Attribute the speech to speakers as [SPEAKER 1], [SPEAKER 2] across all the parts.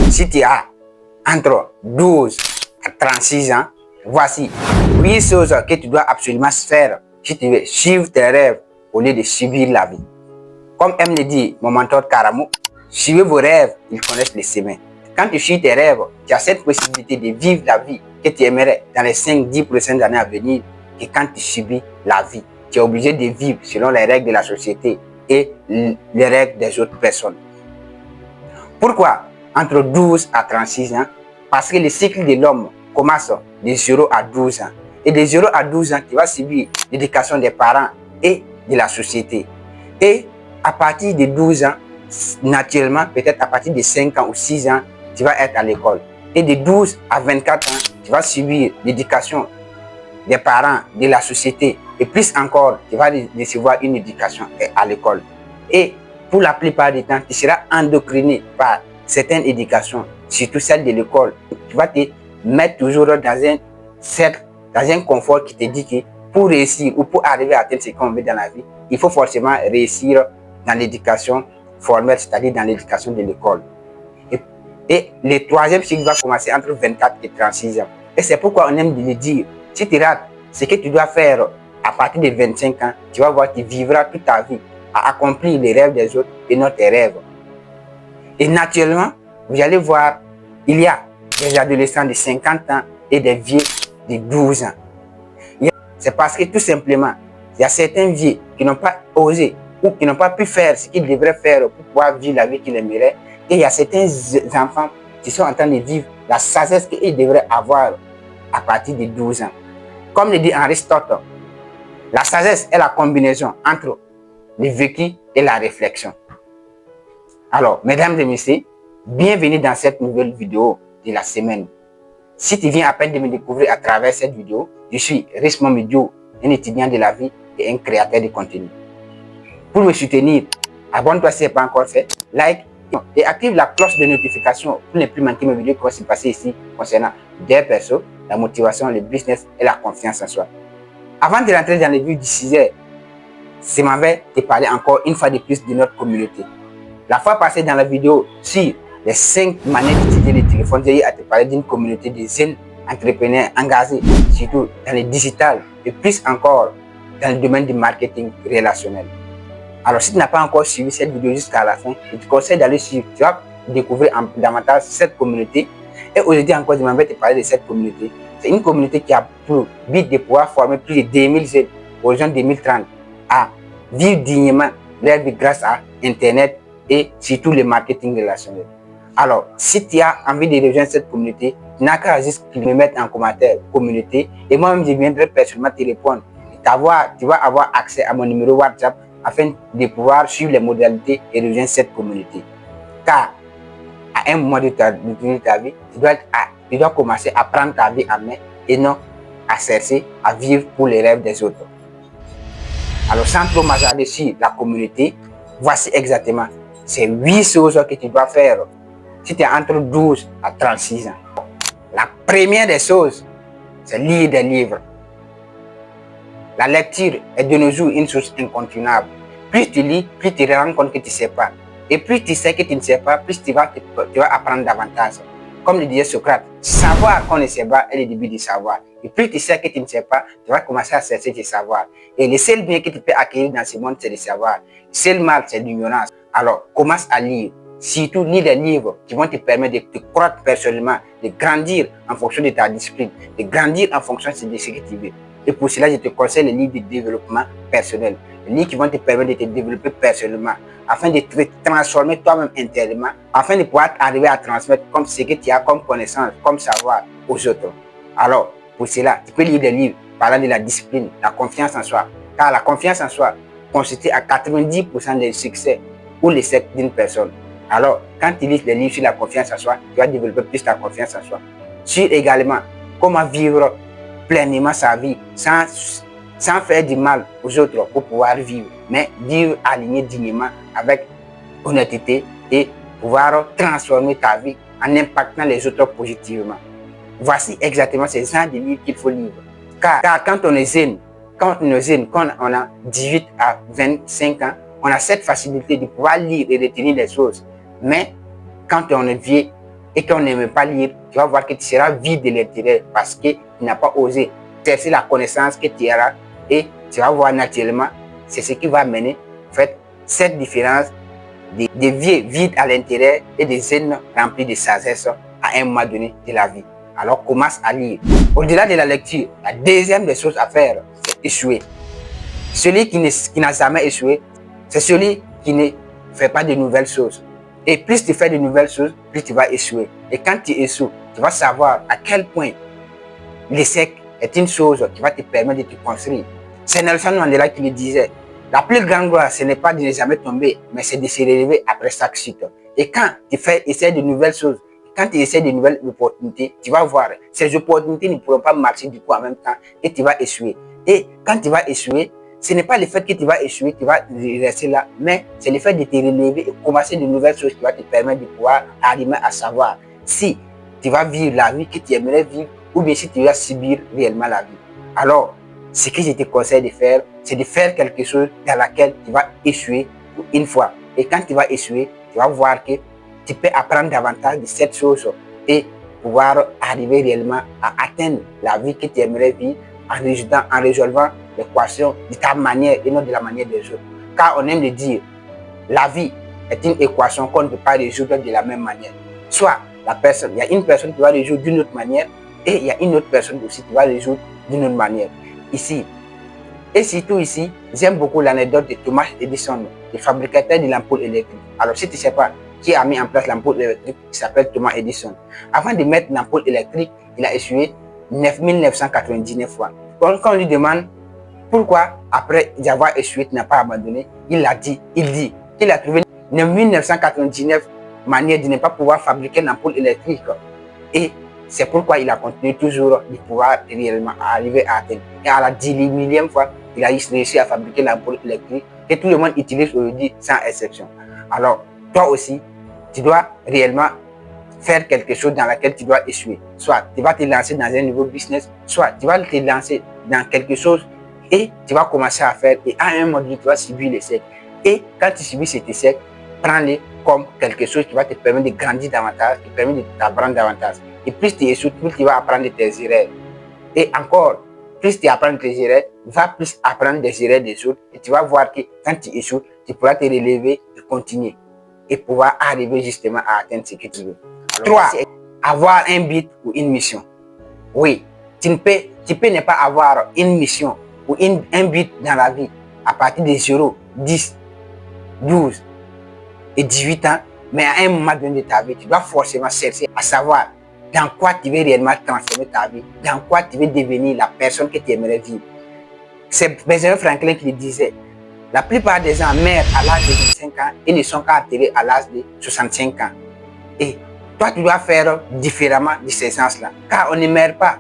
[SPEAKER 1] Si tu as entre 12 à 36 ans, voici 8 choses que tu dois absolument faire si tu veux suivre tes rêves au lieu de subir la vie. Comme aime le dit mon mentor Karamou, suivez vos rêves, ils connaissent les chemins. Quand tu suis tes rêves, tu as cette possibilité de vivre la vie que tu aimerais dans les 5-10 prochaines années à venir. Et quand tu subis la vie, tu es obligé de vivre selon les règles de la société et les règles des autres personnes. Pourquoi entre 12 à 36 ans? Parce que le cycle de l'homme commence de 0 à 12 ans. Et de 0 à 12 ans, tu vas subir l'éducation des parents et de la société. Et à partir de 12 ans, naturellement, peut-être à partir de 5 ans ou 6 ans, tu vas être à l'école. Et de 12 à 24 ans, tu vas subir l'éducation des parents, de la société. Et plus encore, tu vas recevoir une éducation à l'école. Et pour la plupart du temps, tu seras endoctriné par certaines éducations, surtout celle de l'école. Tu vas te mettre toujours dans un confort qui te dit que pour réussir ou pour arriver à atteindre ce qu'on veut dans la vie, il faut forcément réussir dans l'éducation formelle, c'est-à-dire dans l'éducation de l'école. Et le troisième cycle va commencer entre 24 et 36 ans. Et c'est pourquoi on aime le dire, si tu rates ce que tu dois faire à partir de 25 ans, tu vas voir que tu vivras toute ta vie à accomplir les rêves des autres et non tes rêves. Et naturellement, vous allez voir, il y a des adolescents de 50 ans et des vieux de 12 ans. C'est parce que tout simplement, il y a certains vieux qui n'ont pas osé ou qui n'ont pas pu faire ce qu'ils devraient faire pour pouvoir vivre la vie qu'ils aimeraient. Et il y a certains enfants qui sont en train de vivre la sagesse qu'ils devraient avoir à partir de 12 ans. Comme le dit Aristote, la sagesse est la combinaison entre le vécu et la réflexion. Alors, mesdames et messieurs, bienvenue dans cette nouvelle vidéo de la semaine. Si tu viens à peine de me découvrir à travers cette vidéo, je suis Rich Momedio, un étudiant de la vie et un créateur de contenu. Pour me soutenir, abonne-toi si ce n'est pas encore fait, like et active la cloche de notification pour ne plus manquer mes vidéos qui vont se passer ici concernant des persos, la motivation, le business et la confiance en soi. Avant de rentrer dans les vues du sujet, je m'en vais te parler encore une fois de plus de notre communauté. La fois passée dans la vidéo sur les 5 manières d'utiliser les téléphones, j'ai eu à te parler d'une communauté de jeunes entrepreneurs engagés, surtout dans le digital et plus encore dans le domaine du marketing relationnel. Alors, si tu n'as pas encore suivi cette vidéo jusqu'à la fin, je te conseille d'aller suivre. Tu vas découvrir davantage cette communauté. Et aujourd'hui encore, je m'en vais te parler de cette communauté. C'est une communauté qui a pour but de pouvoir former plus de 2000 jeunes horizon 2030 à vivre dignement leur vie grâce à Internet et surtout le marketing relationnel. Alors, si tu as envie de rejoindre cette communauté, tu n'as qu'à juste me mettre en commentaire communauté et moi-même je viendrai personnellement te répondre. Tu vas avoir accès à mon numéro WhatsApp afin de pouvoir suivre les modalités et rejoindre cette communauté. Car à un moment de ta vie, tu dois commencer à prendre ta vie en main et non à chercher à vivre pour les rêves des autres. Alors, sans trop m'attarder sur la communauté, voici exactement ces 8 choses que tu dois faire si tu es entre 12 à 36 ans. La première des choses, c'est lire des livres. La lecture est de nos jours une source incontournable. Plus tu lis, plus tu te rends compte que tu ne sais pas. Et plus tu sais que tu ne sais pas, plus tu vas apprendre davantage. Comme le disait Socrate, savoir qu'on ne sait pas est le début du savoir. Et plus tu sais que tu ne sais pas, tu vas commencer à chercher de savoir. Et le seul bien que tu peux acquérir dans ce monde, c'est le savoir. Le seul mal, c'est l'ignorance. Alors, commence à lire. Surtout, lis des livres qui vont te permettre de te croître personnellement, de grandir en fonction de ta discipline, de grandir en fonction de ce que tu veux. Et pour cela, je te conseille les livres de développement personnel. Les livres qui vont te permettre de te développer personnellement, afin de te transformer toi-même intérieurement, afin de pouvoir arriver à transmettre comme ce que tu as comme connaissance, comme savoir aux autres. Alors, pour cela, tu peux lire des livres parlant de la discipline, la confiance en soi. Car la confiance en soi constitue à 90% du succès ou l'échec d'une personne. Alors, quand tu lis des livres sur la confiance en soi, tu vas développer plus ta confiance en soi. Sur également comment vivre pleinement sa vie sans faire du mal aux autres pour pouvoir vivre, mais vivre aligné dignement avec honnêteté et pouvoir transformer ta vie en impactant les autres positivement. Voici exactement ces genre de livres qu'il faut lire. Car quand on est jeune, quand on a 18 à 25 ans, on a cette facilité de pouvoir lire et retenir les choses. Mais quand on est vieux, et qu'on n'aime pas lire, tu vas voir que tu seras vide de l'intérieur parce que tu n'as pas osé chercher la connaissance que tu auras et tu vas voir naturellement, c'est ce qui va mener en fait cette différence des vies vides à l'intérieur et des zen remplis de sagesse à un moment donné de la vie. Alors commence à lire. Au-delà de la lecture, la deuxième des choses à faire, c'est échouer. Celui qui n'a jamais échoué, c'est celui qui ne fait pas de nouvelles choses. Et plus tu fais de nouvelles choses, plus tu vas échouer. Et quand tu échoues, tu vas savoir à quel point l'échec est une chose qui va te permettre de te construire. C'est Nelson Mandela qui le disait. La plus grande gloire, ce n'est pas de ne jamais tomber, mais c'est de se relever après chaque chute. Et quand tu essaies de nouvelles choses, quand tu essaies de nouvelles opportunités, tu vas voir, ces opportunités ne pourront pas marcher du coup en même temps et tu vas échouer. Et quand tu vas échouer, ce n'est pas le fait que tu vas échouer, tu vas rester là, mais c'est le fait de te relever et commencer de nouvelles choses qui va te permettre de pouvoir arriver à savoir si tu vas vivre la vie que tu aimerais vivre ou bien si tu vas subir réellement la vie. Alors, ce que je te conseille de faire, c'est de faire quelque chose dans laquelle tu vas échouer une fois. Et quand tu vas échouer, tu vas voir que tu peux apprendre davantage de cette chose et pouvoir arriver réellement à atteindre la vie que tu aimerais vivre en résolvant l'équation de ta manière et non de la manière des autres. Car on aime le dire, la vie est une équation qu'on ne peut pas résoudre de la même manière. Soit il y a une personne qui va résoudre d'une autre manière et il y a une autre personne aussi qui va résoudre d'une autre manière. Ici, et surtout ici, j'aime beaucoup l'anecdote de Thomas Edison, le fabricateur de l'ampoule électrique. Alors si tu ne sais pas qui a mis en place l'ampoule électrique, il s'appelle Thomas Edison. Avant de mettre l'ampoule électrique, il a échoué 9999 fois. Quand on lui demande pourquoi, après avoir échoué, tu n'as pas abandonné, il dit qu'il a trouvé 9999 manières de ne pas pouvoir fabriquer l'ampoule électrique. Et c'est pourquoi il a continué toujours de pouvoir réellement arriver à atteindre. Et à la 10 millième fois, il a réussi à fabriquer l'ampoule électrique que tout le monde utilise aujourd'hui sans exception. Alors, toi aussi, tu dois réellement faire quelque chose dans laquelle tu dois échouer. Soit tu vas te lancer dans un nouveau business, soit tu vas te lancer dans quelque chose et tu vas commencer à faire et à un moment donné, tu vas subir l'échec. Et quand tu subis cet échec, prends-le comme quelque chose qui va te permettre de grandir davantage, qui te permet de t'apprendre davantage. Et plus tu échoues, plus tu vas apprendre de tes erreurs. Et encore, plus tu apprends de tes erreurs, tu vas plus apprendre des erreurs des autres. Et tu vas voir que quand tu échoues, tu pourras te relever et continuer. Et pouvoir arriver justement à atteindre ce que tu veux. 3. Avoir un but ou une mission. Oui, tu peux ne pas avoir une mission ou un but dans la vie à partir de 0, 10, 12 et 18 ans, mais à un moment donné de ta vie, tu dois forcément chercher à savoir dans quoi tu veux réellement transformer ta vie, dans quoi tu veux devenir la personne que tu aimerais vivre. C'est Benjamin Franklin qui le disait. La plupart des gens meurent à l'âge de 25 ans et ne sont qu'enterrés à l'âge de 65 ans. Et toi, tu dois faire différemment de ces sens-là. Car on ne meurt pas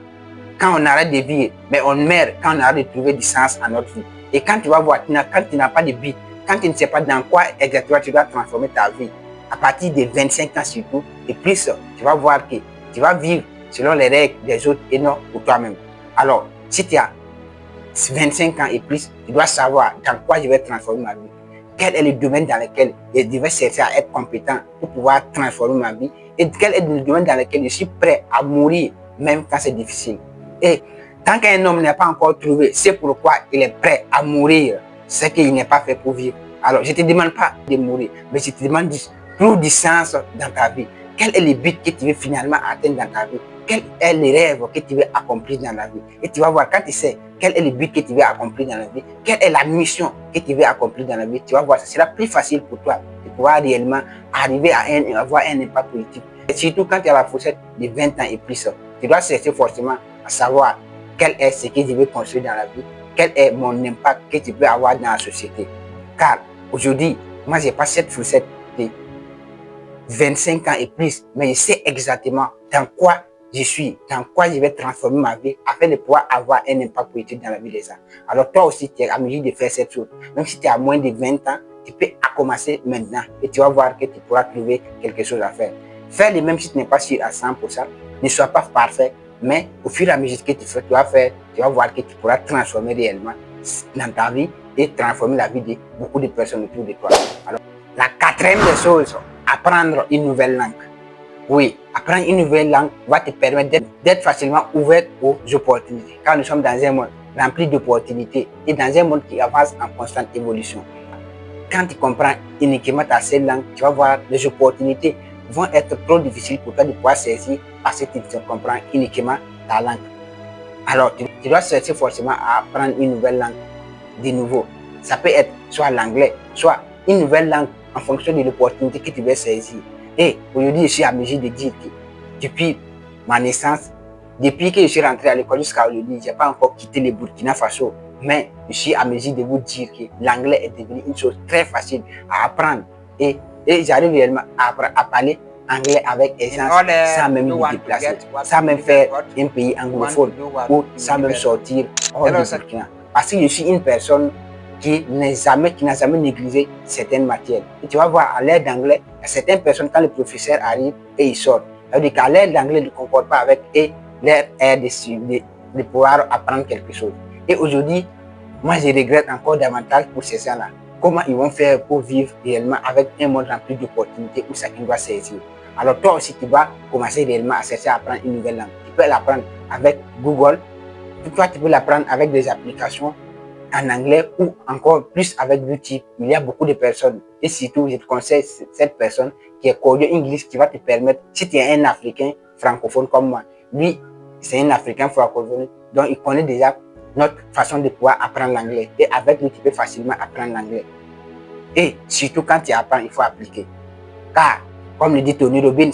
[SPEAKER 1] quand on arrête de vivre, mais on meurt quand on arrête de trouver du sens à notre vie. Et quand tu vas voir, quand tu n'as pas de but, quand tu ne sais pas dans quoi exactement tu dois transformer ta vie, à partir de 25 ans surtout, et plus, tu vas voir que tu vas vivre selon les règles des autres et non pour toi-même. Alors, si tu as 25 ans et plus, tu dois savoir dans quoi je vais transformer ma vie. Quel est le domaine dans lequel je devais chercher à être compétent pour pouvoir transformer ma vie et quel est le domaine dans lequel je suis prêt à mourir même quand c'est difficile. Et tant qu'un homme n'a pas encore trouvé c'est pourquoi il est prêt à mourir, c'est qu'il n'est pas fait pour vivre. Alors je ne te demande pas de mourir, mais je te demande de trouver du sens dans ta vie. Quel est le but que tu veux finalement atteindre dans ta vie? Quel est le rêve que tu veux accomplir dans la vie? Et tu vas voir, quand tu sais quel est le but que tu veux accomplir dans la vie, quelle est la mission que tu veux accomplir dans la vie, tu vas voir, ce sera plus facile pour toi de pouvoir réellement arriver à avoir un impact politique. Et surtout quand tu as la fourchette de 20 ans et plus, tu dois chercher forcément à savoir quel est ce que je veux construire dans la vie, quel est mon impact que tu peux avoir dans la société. Car aujourd'hui, moi, je n'ai pas cette fourchette de 25 ans et plus, mais je sais exactement dans quoi je suis, dans quoi je vais transformer ma vie afin de pouvoir avoir un impact politique dans la vie des gens. Alors toi aussi, tu es à mesure de faire cette chose. Même si tu as moins de 20 ans, tu peux commencer maintenant et tu vas voir que tu pourras trouver quelque chose à faire. Fais-le même si tu n'es pas sûr à 100%, ne sois pas parfait, mais au fur et à mesure que tu fais, tu vas faire, tu vas voir que tu pourras transformer réellement dans ta vie et transformer la vie de beaucoup de personnes autour de toi. Alors, la quatrième des choses, apprendre une nouvelle langue. Oui, apprendre une nouvelle langue va te permettre d'être facilement ouvert aux opportunités. Car nous sommes dans un monde rempli d'opportunités et dans un monde qui avance en constante évolution. Quand tu comprends uniquement ta seule langue, tu vas voir les opportunités vont être trop difficiles pour toi de pouvoir saisir parce que tu comprends uniquement ta langue. Alors, tu dois chercher forcément à apprendre une nouvelle langue de nouveau. Ça peut être soit l'anglais, soit une nouvelle langue en fonction de l'opportunité que tu veux saisir. Et aujourd'hui, je suis à mesure de dire que depuis ma naissance, depuis que je suis rentré à l'école jusqu'à aujourd'hui, je n'ai pas encore quitté le Burkina Faso. Mais je suis à mesure de vous dire que l'anglais est devenu une chose très facile à apprendre. Et j'arrive réellement à parler anglais avec aisance sans même me déplacer, sans même faire un pays anglophone ou sans même sortir hors du Burkina. Parce que je suis une personne qui n'a jamais négligé certaines matières. Et tu vas voir, à l'aide d'anglais, il y a certaines personnes, quand le professeur arrive et il sort, ça veut dire qu'à l'aide d'anglais, il ne comporte pas avec et leur aide de pouvoir apprendre quelque chose. Et aujourd'hui, moi, je regrette encore davantage pour ces gens-là. Comment ils vont faire pour vivre réellement avec un monde rempli d'opportunités où chacun doit saisir. Alors toi aussi, tu vas commencer réellement à chercher à apprendre une nouvelle langue. Tu peux l'apprendre avec Google. Toi, tu peux l'apprendre avec des applications en anglais ou encore plus avec YouTube. Il y a beaucoup de personnes. Et surtout, je te conseille cette personne qui est Cordio English qui va te permettre, si tu es un Africain francophone comme moi, lui, c'est un Africain francophone, donc il connaît déjà notre façon de pouvoir apprendre l'anglais. Et avec lui, tu peux facilement apprendre l'anglais. Et surtout, quand tu apprends, il faut appliquer. Car, comme le dit Tony Robbins,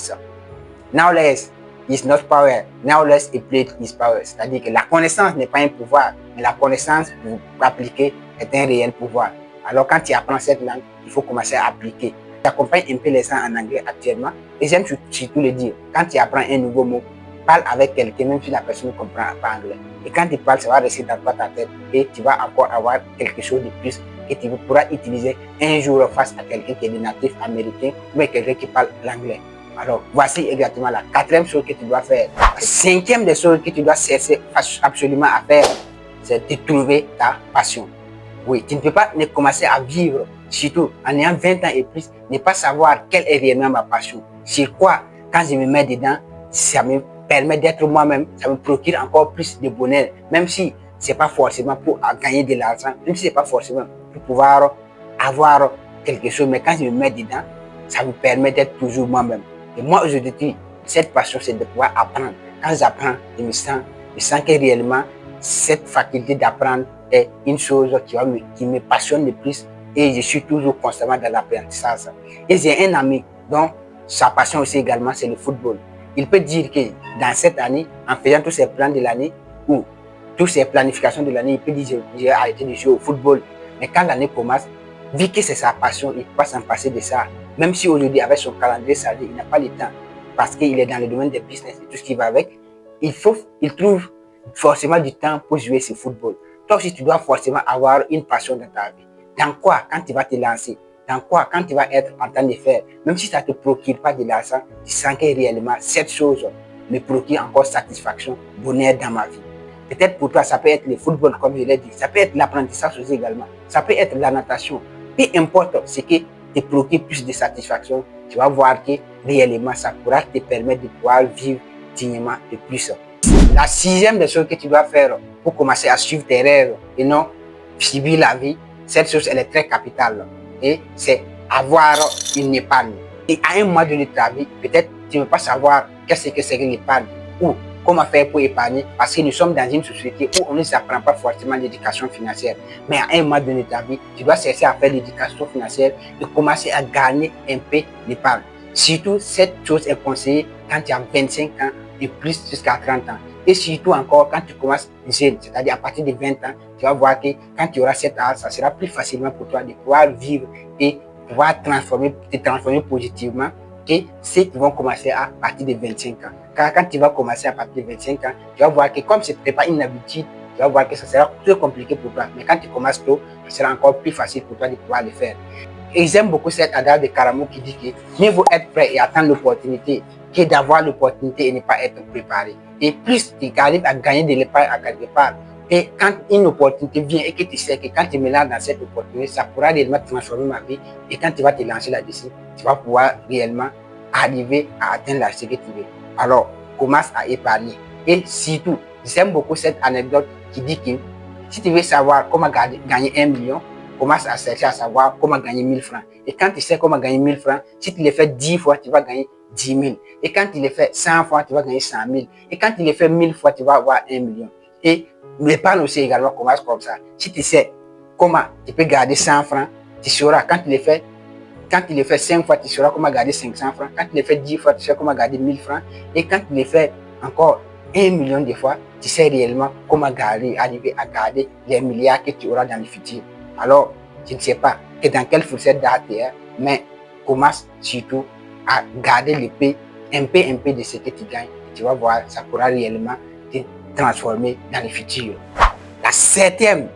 [SPEAKER 1] knowledge is not power, knowledge is plate is power. C'est-à-dire que la connaissance n'est pas un pouvoir, mais la connaissance pour appliquer est un réel pouvoir. Alors, quand tu apprends cette langue, il faut commencer à appliquer. J'accompagne un peu les gens en anglais actuellement et j'aime surtout le dire. Quand tu apprends un nouveau mot, parle avec quelqu'un, même si la personne ne comprend pas anglais. Et quand tu parles, ça va rester dans ta tête et tu vas encore avoir quelque chose de plus que tu pourras utiliser un jour face à quelqu'un qui est de natif américain ou quelqu'un qui parle l'anglais. Alors, voici exactement la quatrième chose que tu dois faire. La cinquième des choses que tu dois chercher absolument à faire, c'est de trouver ta passion. Oui, tu ne peux pas commencer à vivre, surtout en ayant 20 ans et plus, ne pas savoir quelle est réellement ma passion. Sur quoi, quand je me mets dedans, ça me permet d'être moi-même, ça me procure encore plus de bonheur, même si ce n'est pas forcément pour gagner de l'argent, même si ce n'est pas forcément pour pouvoir avoir quelque chose, mais quand je me mets dedans, ça me permet d'être toujours moi-même. Et moi, aujourd'hui, cette passion, c'est de pouvoir apprendre. Quand j'apprends, je me sens que réellement, cette faculté d'apprendre est une chose qui me passionne le plus et je suis toujours constamment dans l'apprentissage. Et j'ai un ami dont sa passion aussi également, c'est le football. Il peut dire que dans cette année, en faisant tous ses plans de l'année ou toutes ses planifications de l'année, il peut dire j'ai arrêté de jouer au football. Mais quand l'année commence, vu que c'est sa passion, il ne peut pas s'en passer de ça. Même si aujourd'hui, avec son calendrier chargé, il n'a pas le temps parce qu'il est dans le domaine des business et tout ce qui va avec, il trouve forcément du temps pour jouer ce football. Toi aussi, tu dois forcément avoir une passion dans ta vie. Dans quoi, quand tu vas te lancer, dans quoi, quand tu vas être en train de faire, même si ça ne te procure pas de l'argent, tu sens que réellement cette chose me procure encore satisfaction, bonheur dans ma vie. Peut-être pour toi, ça peut être le football, comme je l'ai dit, ça peut être l'apprentissage aussi également, ça peut être la natation. Peu importe ce qui te procure plus de satisfaction, tu vas voir que réellement, ça pourra te permettre de pouvoir vivre dignement de plus. La sixième des choses que tu dois faire pour commencer à suivre tes rêves et non subir la vie, cette chose, elle est très capitale. Et c'est avoir une épargne. Et à un moment donné de ta vie, peut-être tu ne veux pas savoir qu'est-ce que c'est que l'épargne ou comment faire pour épargner parce que nous sommes dans une société où on ne s'apprend pas forcément l'éducation financière. Mais à un moment donné de ta vie, tu dois chercher à faire l'éducation financière et commencer à gagner un peu d'épargne. Surtout, cette chose est conseillée quand tu as 25 ans et plus jusqu'à 30 ans. Et surtout encore quand tu commences jeune, c'est-à-dire à partir de 20 ans, tu vas voir que quand tu auras cet âge, ça sera plus facilement pour toi de pouvoir vivre et pouvoir te transformer positivement que ceux qui vont commencer à partir de 25 ans. Car quand tu vas commencer à partir de 25 ans, tu vas voir que comme ce n'est pas une habitude, tu vas voir que ça sera très compliqué pour toi. Mais quand tu commences tôt, ça sera encore plus facile pour toi de pouvoir le faire. Et j'aime beaucoup cette adage de Karamo qui dit que mieux vaut être prêt et attendre l'opportunité que d'avoir l'opportunité et ne pas être préparé. Et plus tu arrives à gagner de l'épargne à quelque part, et quand une opportunité vient et que tu sais que quand tu me lances dans cette opportunité, ça pourra réellement transformer ma vie. Et quand tu vas te lancer là-dessus, tu vas pouvoir réellement arriver à atteindre ce que tu veux. Alors, commence à épargner. Et surtout, j'aime beaucoup cette anecdote qui dit que si tu veux savoir comment gagner 1 million, commence à chercher à savoir comment gagner 1000 francs. Et quand tu sais comment gagner 1000 francs, si tu les fais 10 fois, tu vas gagner 10 000. Et quand tu les fais 100 fois, tu vas gagner 100 000. Et quand tu les fais 1000 fois, tu vas avoir 1 million. Et l'épargne aussi également commence comme ça. Si tu sais comment tu peux garder 100 francs, tu sauras quand tu les fais 5 fois, tu sauras comment garder 500 francs. Quand tu les fais 10 fois, tu sais comment garder 1000 francs. Et quand tu les fais encore 1 million de fois, tu sais réellement comment arriver à garder les milliards que tu auras dans le futur. Alors, je ne sais pas que dans quelle fourchette d'âge tu es, mais commence surtout à garder le peu, un peu de ce que tu gagnes. Et tu vas voir, ça pourra réellement te transformer dans le futur. La septième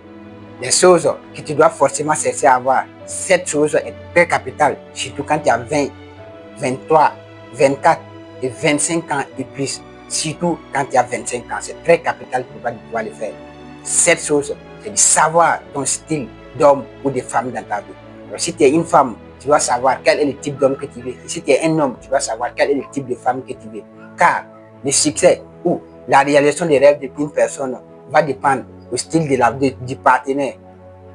[SPEAKER 1] des choses que tu dois forcément chercher à avoir, cette chose est très capitale, surtout quand tu as 20, 23, 24 et 25 ans et plus. Surtout quand tu as 25 ans, c'est très capital pour pouvoir le faire. Cette chose, c'est de savoir ton style d'homme ou de femme dans ta vie. Alors, si tu es une femme, tu dois savoir quel est le type d'homme que tu veux. Si tu es un homme, tu dois savoir quel est le type de femme que tu veux. Car le succès ou la réalisation des rêves d'une personne va dépendre au style du partenaire,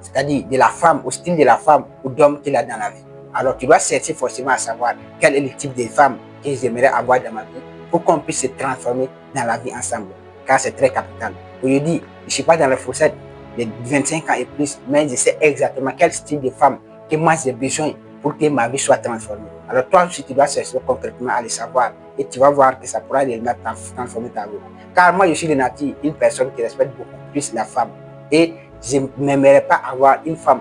[SPEAKER 1] c'est-à-dire de la femme, au style de la femme ou d'homme qu'il a dans la vie. Alors, tu dois chercher forcément à savoir quel est le type de femme que j'aimerais avoir dans ma vie pour qu'on puisse se transformer dans la vie ensemble. Car c'est très capital. Aujourd'hui, je ne suis pas dans la fourchette de 25 ans et plus, mais je sais exactement quel style de femme que moi j'ai besoin pour que ma vie soit transformée. Alors, toi aussi, tu dois chercher concrètement à le savoir et tu vas voir que ça pourra réellement transformer ta vie. Car moi, je suis de nature une personne qui respecte beaucoup plus la femme. Et je n'aimerais pas avoir une femme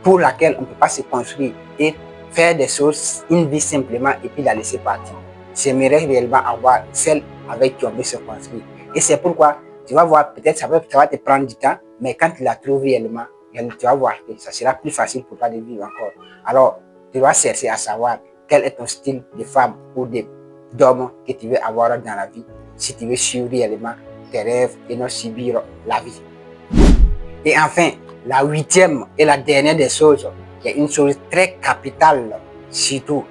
[SPEAKER 1] pour laquelle on ne peut pas se construire et faire des choses une vie simplement et puis la laisser partir. J'aimerais réellement avoir celle avec qui on peut se construire. Et c'est pourquoi tu vas voir, peut-être ça va te prendre du temps, mais quand tu la trouves réellement, tu vas voir que ça sera plus facile pour toi de vivre encore. Alors, tu vas chercher à savoir quel est ton style de femme ou d'homme que tu veux avoir dans la vie, si tu veux suivre réellement tes rêves et non subir la vie. Et enfin, la huitième et la dernière des choses, qui est une chose très capitale, surtout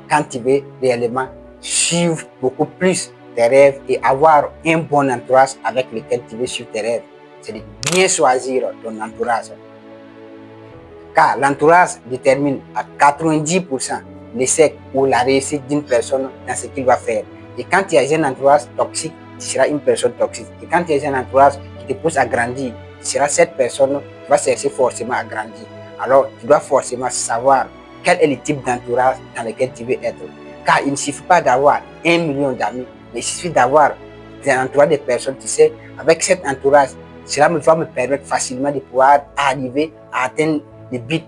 [SPEAKER 1] quand tu veux réellement suivre beaucoup plus tes rêves et avoir un bon entourage avec lequel tu veux suivre tes rêves, c'est de bien choisir ton entourage. Car l'entourage détermine à 90% l'échec ou la réussite d'une personne dans ce qu'il va faire. Et quand tu as un entourage toxique, tu seras une personne toxique. Et quand tu as un entourage qui te pousse à grandir, tu seras cette personne qui va chercher forcément à grandir. Alors, tu dois forcément savoir quel est le type d'entourage dans lequel tu veux être. Car il ne suffit pas d'avoir 1 million d'amis, mais il suffit d'avoir un entourage de personnes, tu sais, avec cet entourage, cela va me permettre facilement de pouvoir arriver à atteindre les buts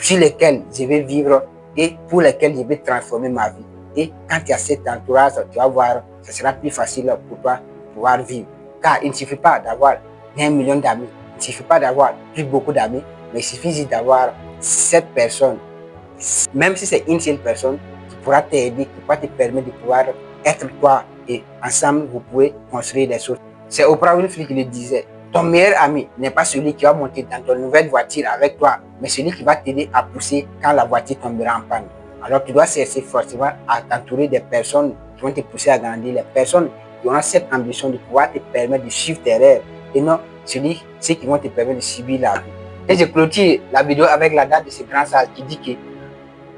[SPEAKER 1] sur lesquels je vais vivre et pour lesquels je vais transformer ma vie. Et quand tu as cet entourage, tu vas voir, ce sera plus facile pour toi de pouvoir vivre. Car il ne suffit pas d'avoir 1 million d'amis, il ne suffit pas d'avoir plus beaucoup d'amis, mais il suffit juste d'avoir cette personne. Même si c'est une seule personne, qui pourra t'aider, qui pourra te permettre de pouvoir être toi et ensemble, vous pouvez construire des choses. C'est Oprah Winfrey qui le disait. Ton meilleur ami n'est pas celui qui va monter dans ton nouvelle voiture avec toi, mais celui qui va t'aider à pousser quand la voiture tombera en panne. Alors tu dois chercher forcément à t'entourer des personnes qui vont te pousser à grandir, les personnes qui ont cette ambition de pouvoir te permettre de suivre tes rêves et non ceux qui vont te permettre de subir la vie. Et je clôture la vidéo avec la date de ce grand sage qui dit que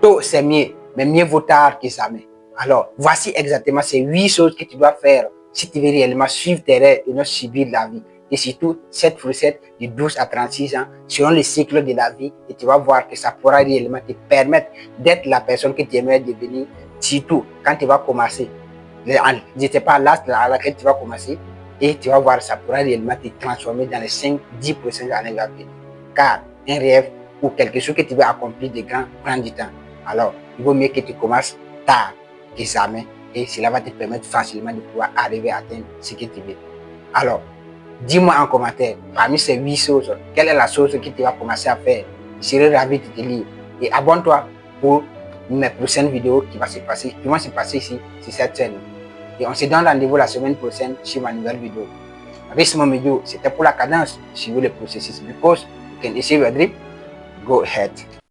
[SPEAKER 1] tôt c'est mieux, mais mieux vaut tard que jamais. Alors voici exactement ces 8 choses que tu dois faire si tu veux réellement suivre tes rêves et non subir la vie. Et surtout, cette fourchette de 12 à 36 ans, selon le cycle de la vie, et tu vas voir que ça pourra réellement te permettre d'être la personne que tu aimerais devenir, surtout quand tu vas commencer. Je ne sais pas l'âge à laquelle tu vas commencer, et tu vas voir, ça pourra réellement te transformer dans les 5-10 prochaines années à venir. Car un rêve ou quelque chose que tu veux accomplir de grand prend du temps. Alors, il vaut mieux que tu commences tard que jamais, et cela va te permettre facilement de pouvoir arriver à atteindre ce que tu veux. Alors, dis-moi en commentaire, parmi ces 8 choses, quelle est la chose que tu vas commencer à faire. Je serai ravi de te lire. Et abonne-toi pour mes prochaines vidéos qui vont se passer ici, sur cette chaîne. Et on se donne rendez-vous la semaine prochaine sur ma nouvelle vidéo. Avec mon vidéo, c'était pour la cadence. Suivez le processus. Because you can achieve your dream, go ahead.